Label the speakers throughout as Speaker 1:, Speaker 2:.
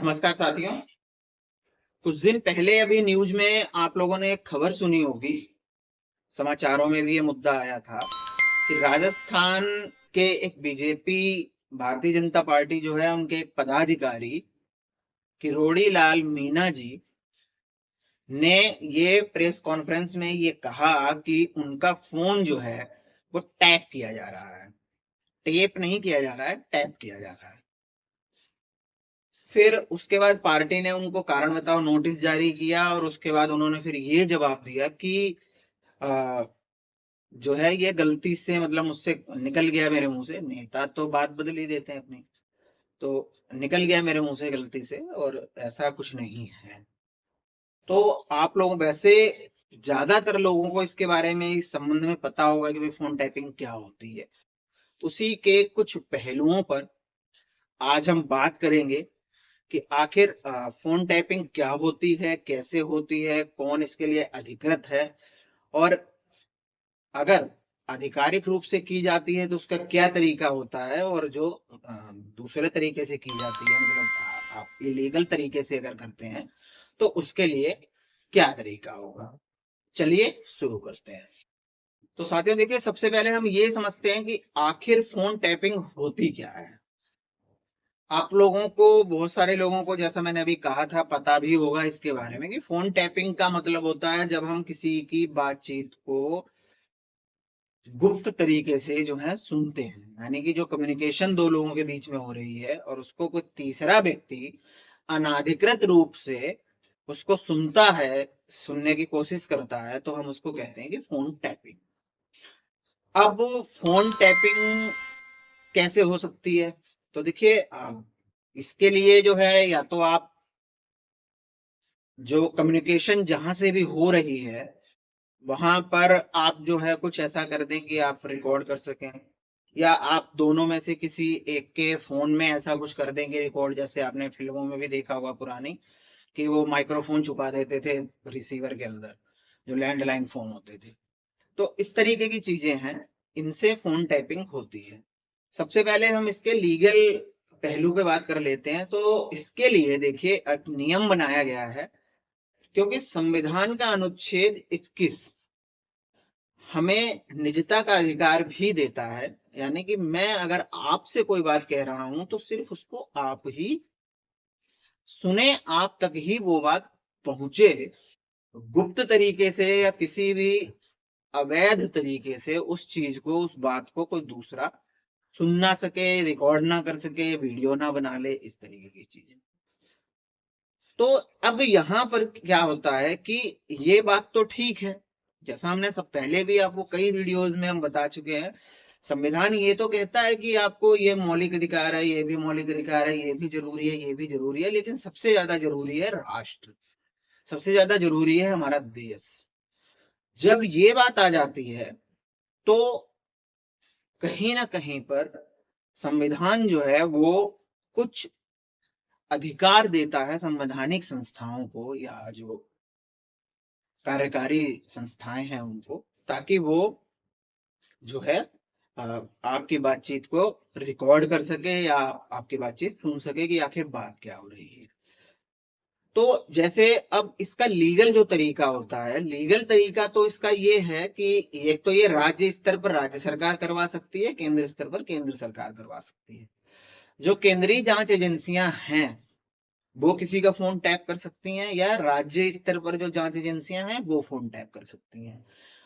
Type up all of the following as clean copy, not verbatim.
Speaker 1: नमस्कार साथियों। कुछ दिन पहले अभी न्यूज में आप लोगों ने एक खबर सुनी होगी, समाचारों में भी ये मुद्दा आया था कि राजस्थान के एक बीजेपी भारतीय जनता पार्टी जो है उनके एक पदाधिकारी किरोड़ी लाल मीना जी ने ये प्रेस कॉन्फ्रेंस में ये कहा कि उनका फोन जो है वो टैप किया जा रहा है। टेप नहीं किया जा रहा है, टैप किया जा रहा है। फिर उसके बाद पार्टी ने उनको कारण बताओ नोटिस जारी किया और उसके बाद उन्होंने फिर ये जवाब दिया कि आ, जो है ये गलती से मतलब मुझसे निकल गया मेरे मुंह से। नेता तो बात बदल ही देते हैं अपनी, तो निकल गया मेरे मुंह से गलती से और ऐसा कुछ नहीं है। तो आप लोग वैसे ज्यादातर लोगों को इसके बारे में इस संबंध में पता होगा कि भाई फोन टैपिंग क्या होती है। उसी के कुछ पहलुओं पर आज हम बात करेंगे कि आखिर फोन टैपिंग क्या होती है, कैसे होती है, कौन इसके लिए अधिकृत है, और अगर आधिकारिक रूप से की जाती है तो उसका क्या तरीका होता है, और जो दूसरे तरीके से की जाती है मतलब आप इलीगल तरीके से अगर करते हैं तो उसके लिए क्या तरीका होगा। चलिए शुरू करते हैं। तो साथियों देखिए, सबसे पहले हम ये समझते हैं कि आखिर फोन टैपिंग होती क्या है। आप लोगों को, बहुत सारे लोगों को, जैसा मैंने अभी कहा था, पता भी होगा इसके बारे में कि फोन टैपिंग का मतलब होता है जब हम किसी की बातचीत को गुप्त तरीके से जो है सुनते हैं, यानी कि जो कम्युनिकेशन दो लोगों के बीच में हो रही है और उसको कोई तीसरा व्यक्ति अनाधिकृत रूप से उसको सुनता है, सुनने की कोशिश करता है, तो हम उसको कहते हैं कि फोन टैपिंग। अब फोन टैपिंग कैसे हो सकती है? तो देखिए, इसके लिए जो है या तो आप जो कम्युनिकेशन जहां से भी हो रही है वहां पर आप जो है कुछ ऐसा कर दें कि आप रिकॉर्ड कर सकें, या आप दोनों में से किसी एक के फोन में ऐसा कुछ कर देंगे रिकॉर्ड, जैसे आपने फिल्मों में भी देखा होगा पुरानी, कि वो माइक्रोफोन छुपा देते थे रिसीवर के अंदर, जो लैंडलाइन फोन होते थे। तो इस तरीके की चीजें हैं, इनसे फोन टैपिंग होती है। सबसे पहले हम इसके लीगल पहलू पे बात कर लेते हैं। तो इसके लिए देखिए एक नियम बनाया गया है, क्योंकि संविधान का अनुच्छेद 21 हमें निजता का अधिकार भी देता है। यानी कि मैं अगर आपसे कोई बात कह रहा हूं तो सिर्फ उसको आप ही सुने, आप तक ही वो बात पहुंचे। गुप्त तरीके से या किसी भी अवैध तरीके से उस चीज को, उस बात को कोई दूसरा सुन ना सके, रिकॉर्ड ना कर सके, वीडियो ना बना ले, इस तरीके की चीजें। तो अब यहां पर क्या होता है कि ये बात तो ठीक है, जैसा हमने सब पहले भी आपको कई वीडियोस में हम बता चुके हैं। संविधान ये तो कहता है कि आपको ये मौलिक अधिकार है, ये भी मौलिक अधिकार है, ये भी जरूरी है, ये भी जरूरी है, लेकिन सबसे ज्यादा जरूरी है राष्ट्र, सबसे ज्यादा जरूरी है हमारा देश। जब ये बात आ जाती है तो कहीं ना कहीं पर संविधान जो है वो कुछ अधिकार देता है संवैधानिक संस्थाओं को, या जो कार्यकारी संस्थाएं हैं उनको, ताकि वो जो है आपकी बातचीत को रिकॉर्ड कर सके या आपकी बातचीत सुन सके कि आखिर बात क्या हो रही है। तो जैसे अब इसका लीगल जो तरीका होता है, लीगल तरीका तो इसका ये है कि एक तो ये राज्य स्तर पर राज्य सरकार करवा सकती है, केंद्र स्तर पर केंद्र सरकार करवा सकती है। जो केंद्रीय जांच एजेंसियां हैं वो किसी का फोन टैप कर सकती हैं, या राज्य स्तर पर जो जांच एजेंसियां हैं वो फोन टैप कर सकती हैं।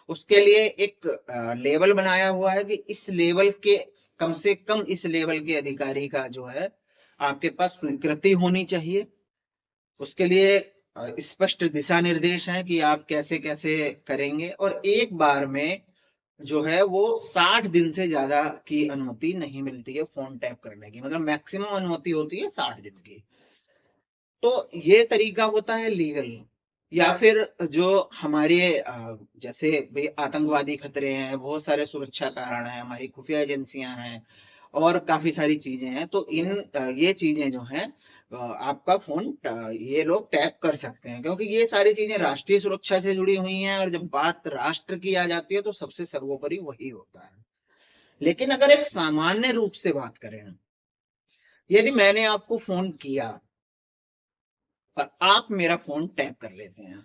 Speaker 1: उसके लिए एक लेवल बनाया हुआ है कि इस लेवल के, कम से कम इस लेवल के अधिकारी का जो है आपके पास स्वीकृति होनी चाहिए। उसके लिए स्पष्ट दिशा निर्देश हैं कि आप कैसे कैसे करेंगे, और एक बार में जो है वो 60 दिन से ज्यादा की अनुमति नहीं मिलती है फोन टैप करने की, मतलब मैक्सिमम अनुमति होती है 60 दिन की। तो ये तरीका होता है लीगल। या फिर जो हमारे जैसे भाई आतंकवादी खतरे हैं, बहुत सारे सुरक्षा कारण हैं, हमारी खुफिया एजेंसियां हैं, और काफी सारी चीजें हैं, तो इन ये चीजें जो हैं आपका फोन ये लोग टैप कर सकते हैं, क्योंकि ये सारी चीजें राष्ट्रीय सुरक्षा से जुड़ी हुई हैं, और जब बात राष्ट्र की आ जाती है तो सबसे सर्वोपरि वही होता है। लेकिन अगर एक सामान्य रूप से बात करें, यदि मैंने आपको फोन किया और आप मेरा फोन टैप कर लेते हैं,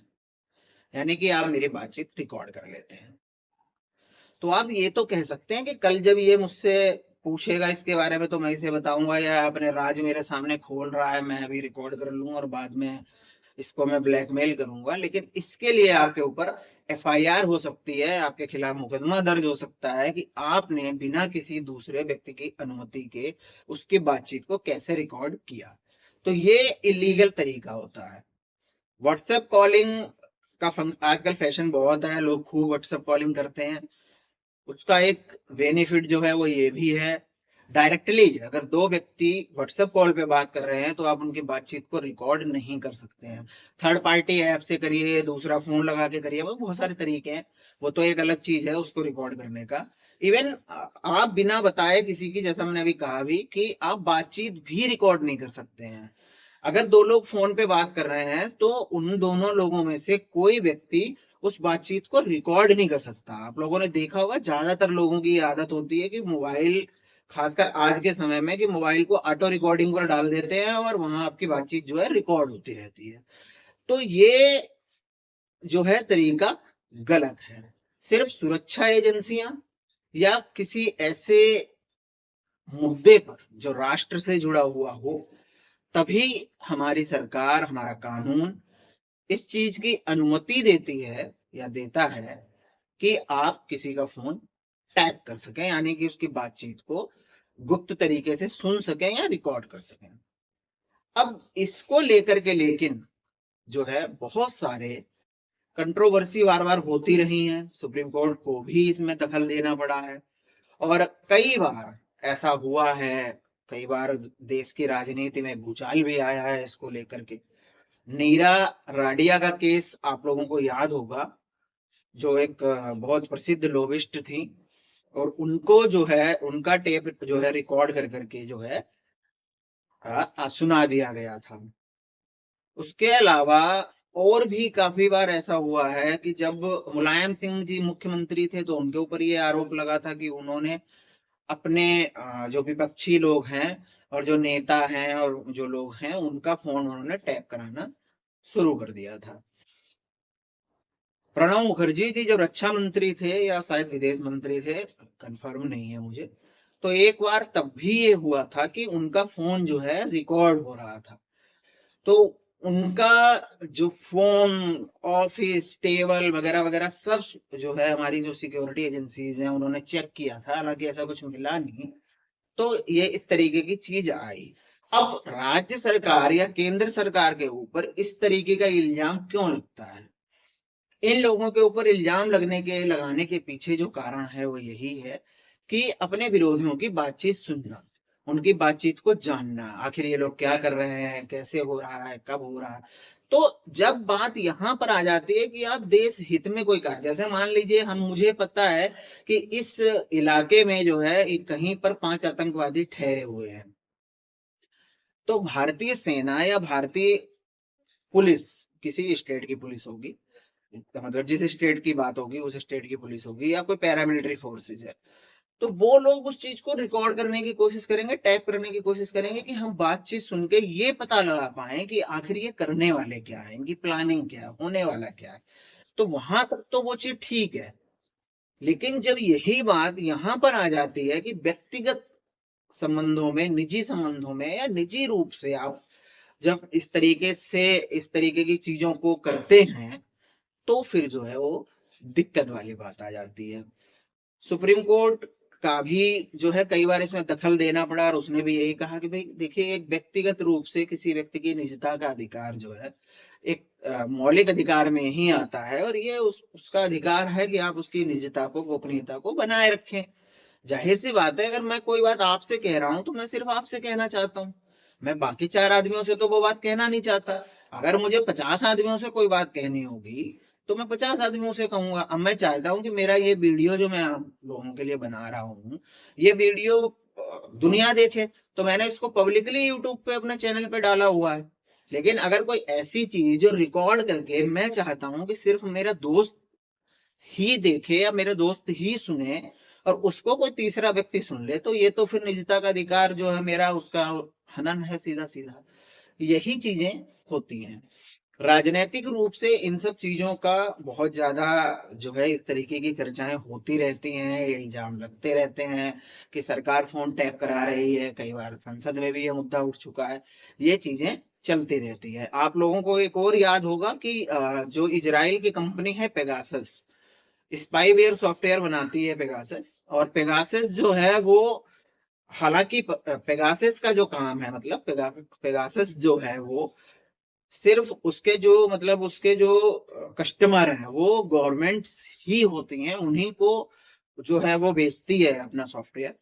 Speaker 1: यानी कि आप मेरी बातचीत रिकॉर्ड कर लेते हैं। तो आप ये तो कह सकते हैं कि कल जब ये मुझसे पूछेगा इसके बारे में तो मैं इसे बताऊंगा, या अपने राज मेरे सामने खोल रहा है मैं अभी रिकॉर्ड कर लूंगा और बाद में इसको मैं ब्लैकमेल करूंगा। लेकिन इसके लिए आपके ऊपर एफआईआर हो सकती है, आपके खिलाफ मुकदमा दर्ज हो सकता है कि आपने बिना किसी दूसरे व्यक्ति की अनुमति के उसकी बातचीत को कैसे रिकॉर्ड किया। तो ये इलीगल तरीका होता है। व्हाट्सएप कॉलिंग का आजकल फैशन बहुत है, लोग खूब व्हाट्सएप कॉलिंग करते हैं। उसका एक बेनिफिट जो है वो ये भी है, डायरेक्टली अगर दो व्यक्ति व्हाट्सएप कॉल पे बात कर रहे हैं तो आप उनकी बातचीत को रिकॉर्ड नहीं कर सकते हैं। थर्ड पार्टी ऐप से करिए, दूसरा फोन लगा के करिए, वो बहुत सारे तरीके हैं, वो तो एक अलग चीज है उसको रिकॉर्ड करने का। इवन आप बिना बताए किसी की, जैसा मैंने अभी कहा भी, कि आप बातचीत भी रिकॉर्ड नहीं कर सकते हैं। अगर दो लोग फोन पे बात कर रहे हैं तो उन दोनों लोगों में से कोई व्यक्ति उस बातचीत को रिकॉर्ड नहीं कर सकता। आप लोगों ने देखा होगा ज्यादातर लोगों की आदत होती है कि मोबाइल, खासकर आज के समय में, कि मोबाइल को ऑटो रिकॉर्डिंग पर डाल देते हैं और वहां आपकी बातचीत जो है रिकॉर्ड होती रहती है। तो ये जो है तरीका गलत है। सिर्फ सुरक्षा एजेंसियां या किसी ऐसे मुद्दे पर जो राष्ट्र से जुड़ा हुआ हो, तभी हमारी सरकार, हमारा कानून इस चीज की अनुमति देती है या देता है कि आप किसी का फोन टैप कर सकें, यानी कि उसकी बातचीत को गुप्त तरीके से सुन सकें या रिकॉर्ड कर सकें। अब इसको लेकर के लेकिन जो है बहुत सारे कंट्रोवर्सी बार बार होती रही है, सुप्रीम कोर्ट को भी इसमें दखल देना पड़ा है और कई बार ऐसा हुआ है, कई बार देश की राजनीति में भूचाल भी आया है इसको लेकर के। नीरा राडिया का केस आप लोगों को याद होगा, जो एक बहुत प्रसिद्ध लोबिस्ट थी, और उनको जो है उनका टेप जो है रिकॉर्ड कर करके जो है सुना दिया गया था। उसके अलावा और भी काफी बार ऐसा हुआ है कि जब मुलायम सिंह जी मुख्यमंत्री थे तो उनके ऊपर ये आरोप लगा था कि उन्होंने अपने जो विपक्षी लोग हैं और जो नेता हैं और जो लोग हैं उनका फोन उन्होंने टैप कराना शुरू कर दिया था। प्रणब मुखर्जी जी जब रक्षा मंत्री थे या शायद विदेश मंत्री थे, कंफर्म नहीं है मुझे, तो एक बार तब भी ये हुआ था कि उनका फोन जो है रिकॉर्ड हो रहा था। तो उनका जो फोन, ऑफिस, टेबल वगैरह वगैरह सब जो है हमारी जो सिक्योरिटी एजेंसीज हैं उन्होंने चेक किया था, हालांकि ऐसा कुछ मिला नहीं। तो ये इस तरीके की चीज आई। अब राज्य सरकार या केंद्र सरकार के ऊपर इस तरीके का इल्जाम क्यों लगता है? इन लोगों के ऊपर इल्जाम लगाने के पीछे जो कारण है वो यही है कि अपने विरोधियों की बातचीत सुनना, उनकी बातचीत को जानना, आखिर ये लोग क्या कर रहे हैं, कैसे हो रहा है, कब हो रहा है। तो जब बात यहाँ पर आ जाती है कि आप देश हित में कोई कार्य, जैसे मान लीजिए मुझे पता है कि इस इलाके में जो है कहीं पर 5 आतंकवादी ठहरे हुए हैं, तो भारतीय सेना या भारतीय पुलिस, किसी भी स्टेट की पुलिस होगी, मतलब जिस स्टेट की बात होगी उस स्टेट की पुलिस होगी, या कोई पैरामिलिट्री फोर्सेज है, तो वो लोग उस चीज को रिकॉर्ड करने की कोशिश करेंगे, टाइप करने की कोशिश करेंगे कि हम बातचीत सुन के ये पता लगा पाए कि आखिर ये करने वाले क्या है, इनकी प्लानिंग क्या है, होने वाला क्या है। तो वहां तक तो वो चीज ठीक है। लेकिन जब यही बात यहाँ पर आ जाती है कि व्यक्तिगत संबंधों में, निजी संबंधों में या निजी रूप से आप जब इस तरीके की चीजों को करते हैं, तो फिर जो है वो दिक्कत वाली बात आ जाती है। सुप्रीम कोर्ट का भी जो है कई बार इसमें दखल देना पड़ा और उसने भी यही कहा कि भाई देखिए, एक व्यक्तिगत रूप से किसी व्यक्ति की निजता का अधिकार जो है एक मौलिक अधिकार में ही आता है, और ये उसका अधिकार है कि आप उसकी निजता को, गोपनीयता को बनाए रखें। जाहिर सी बात है, अगर मैं कोई बात आपसे कह रहा हूं तो मैं सिर्फ आपसे कहना चाहता हूँ, मैं बाकी 4 आदमियों से तो वो बात कहना नहीं चाहता। अगर मुझे 50 आदमियों से कोई बात कहनी होगी तो मैं 50 आदमियों से कहूंगा। अब मैं चाहता हूं कि मेरा ये वीडियो जो मैं आप लोगों के लिए बना रहा हूँ, ये वीडियो दुनिया देखे, तो मैंने इसको पब्लिकली यूट्यूब पे अपने चैनल पे डाला हुआ है। लेकिन अगर कोई ऐसी चीज जो रिकॉर्ड करके मैं चाहता हूं कि सिर्फ मेरा दोस्त ही देखे या मेरे दोस्त ही सुने और उसको कोई तीसरा व्यक्ति सुन ले, तो ये तो फिर निजता का अधिकार जो है मेरा, उसका हनन है सीधा सीधा। यही चीजें होती हैं। राजनैतिक रूप से इन सब चीजों का बहुत ज्यादा जो है इस तरीके की चर्चाएं होती रहती हैं, ये इल्जाम लगते रहते हैं कि सरकार फोन टैप करा रही है, कई बार संसद में भी ये मुद्दा उठ चुका है। ये चीजें चलती रहती है। आप लोगों को एक और याद होगा कि जो इजराइल की कंपनी है पेगासस, स्पाईवेयर सॉफ्टवेयर बनाती है पेगासस, और पेगासस जो है वो, हालांकि पेगासस का जो काम है, मतलब पेगासस जो है वो सिर्फ उसके जो, मतलब उसके जो कस्टमर हैं वो गवर्नमेंट ही होती हैं, उन्हीं को जो है वो बेचती है अपना सॉफ्टवेयर।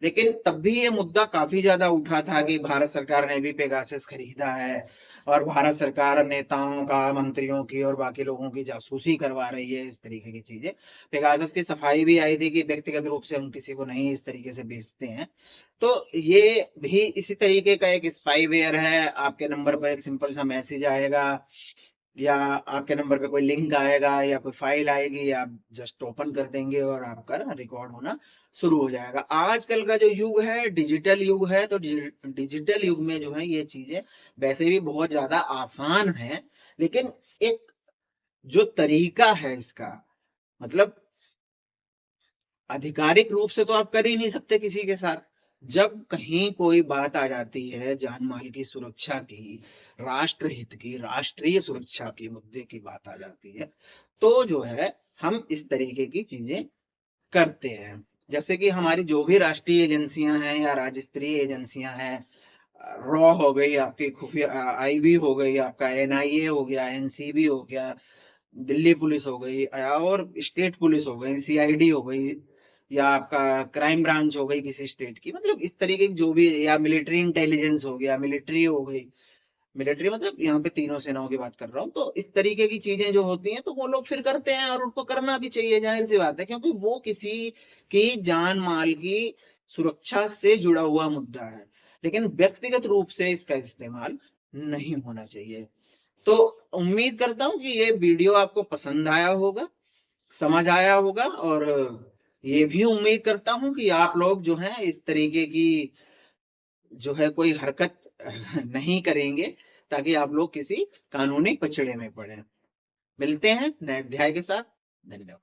Speaker 1: लेकिन तब भी ये मुद्दा काफी ज्यादा उठा था कि भारत सरकार ने भी पेगासस खरीदा है और भारत सरकार नेताओं का, मंत्रियों की और बाकी लोगों की जासूसी करवा रही है, इस तरीके की चीजें। पेगासस की सफाई भी आई थी कि व्यक्तिगत रूप से हम किसी को नहीं इस तरीके से बेचते हैं। तो ये भी इसी तरीके का एक स्पाईवेयर है। आपके नंबर पर एक सिंपल सा मैसेज आएगा, या आपके नंबर पे कोई लिंक आएगा या कोई फाइल आएगी, आप जस्ट ओपन कर देंगे और आपका रिकॉर्ड होना शुरू हो जाएगा। आजकल का जो युग है डिजिटल युग है, तो डिजिटल युग में जो है ये चीजें वैसे भी बहुत ज्यादा आसान है, लेकिन एक जो तरीका है इसका, मतलब आधिकारिक रूप से तो आप कर ही नहीं सकते किसी के साथ। जब कहीं कोई बात आ जाती है जान माल की सुरक्षा की, राष्ट्र हित की, राष्ट्रीय सुरक्षा की मुद्दे की बात आ जाती है, तो जो है हम इस तरीके की चीजें करते हैं। जैसे कि हमारी जो भी राष्ट्रीय एजेंसियां हैं या राज्य स्तरीय एजेंसियां हैं, रॉ हो गई आपकी खुफिया, आईबी हो गई, आपका एनआईए हो गया, एनसीबी हो गया, दिल्ली पुलिस हो गई, और स्टेट पुलिस हो गई, सीआईडी हो गई, या आपका क्राइम ब्रांच हो गई किसी स्टेट की, मतलब इस तरीके की जो भी, या मिलिट्री इंटेलिजेंस हो गया, मिलिट्री हो गई, मिलिट्री मतलब यहाँ पे तीनों सेनाओं की बात कर रहा हूँ। तो इस तरीके की चीजें जो होती हैं तो वो लोग फिर करते हैं, और उनको करना भी चाहिए, जाहिर सी बात है, क्योंकि वो किसी की जान माल की सुरक्षा से जुड़ा हुआ मुद्दा है। लेकिन व्यक्तिगत रूप से इसका इस्तेमाल नहीं होना चाहिए। तो उम्मीद करता हूँ कि ये वीडियो आपको पसंद आया होगा, समझ आया होगा, और ये भी उम्मीद करता हूँ कि आप लोग जो है इस तरीके की जो है कोई हरकत नहीं करेंगे, ताकि आप लोग किसी कानूनी पचड़े में पड़े। मिलते हैं नए अध्याय के साथ। धन्यवाद।